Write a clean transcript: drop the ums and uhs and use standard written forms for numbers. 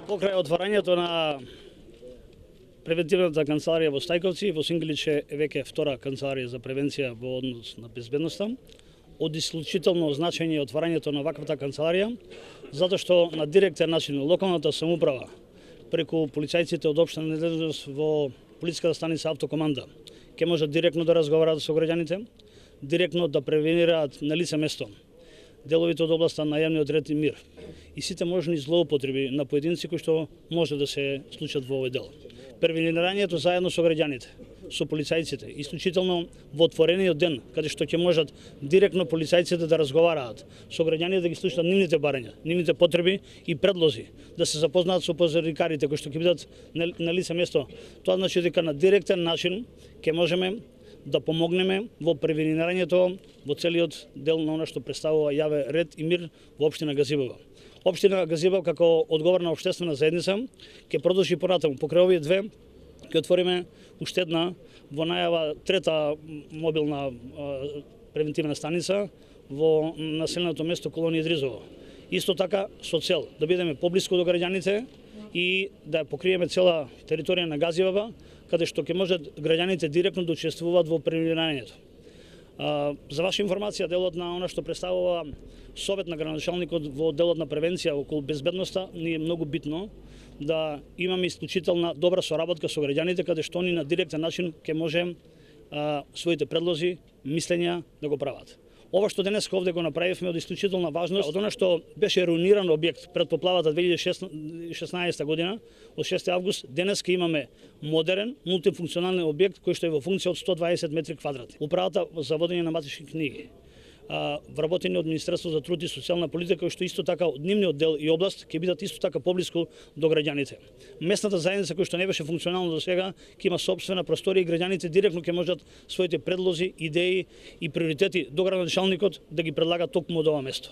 Покрај отварањето на превентивната канцеларија во Стајковци, во Сингелич е веќе втора канцеларија за превенција во однос на безбедноста. Од исклучително значење отварањето на ваквата канцеларија, затоа што на директен начин локалната самоуправа преку полицајците од општина надлежност во полициската станица Автокоманда ќе можат директно да разговараат со граѓаните, директно да превенираат на лице место деловите од областа на јавниот ред и мир и сите можни злоупотреби на поединци кои што може да се случат во овој дел. Превенирањето заедно со граѓаните, со полицајците, исклучително во отворениот ден, каде што ќе можат директно полицајците да разговараат со граѓаните, да ги слушаат нивните барања, нивните потреби и предлози, да се запознаат со позорникарите кои што ќе бидат на лице место. Тоа значи дека на директен начин ќе можеме да помогнеме во превенирањето во целиот дел на она што представува јавен ред и мир во општина Газибова. Општина Газибов како одговорна општествена заедница ќе продолжи понатаму. Покрај овие две ќе отвориме уште една во најава трета мобилна превентивна станица во населеното место Колонија Дризово. Исто така со цел да бидеме поблиску до граѓаните и да покриеме цела територија на Газибова, каде што ќе можат граѓаните директно да учествуваат во превенирањето. За ваша информација, делот на она што представува Совет на градоначалникот во делот на превенција околу безбедноста, ни е многу битно да имаме исклучителна добра соработка со граѓаните, каде што они на директен начин ќе може своите предлози, мислења да го прават. Ова што денес овде го направивме од исклучителна важност, од она што беше руиниран објект пред поплавата 2016 година, од 6 август, денес ке имаме модерен, мултифункционален објект кој што е во функција од 120 метри квадратни. Управата за водење на матични книги, вработени од Министерство за труд и социјална политика, кој што исто така од нивниот дел и област ќе бидат исто така поблиску до граѓаните. Местната заедница која што не беше функционална до сега, ќе има сопствена просторија и граѓаните директно ќе можат своите предлози, идеи и приоритети до градоначалникот да ги предлагат токму од ова место.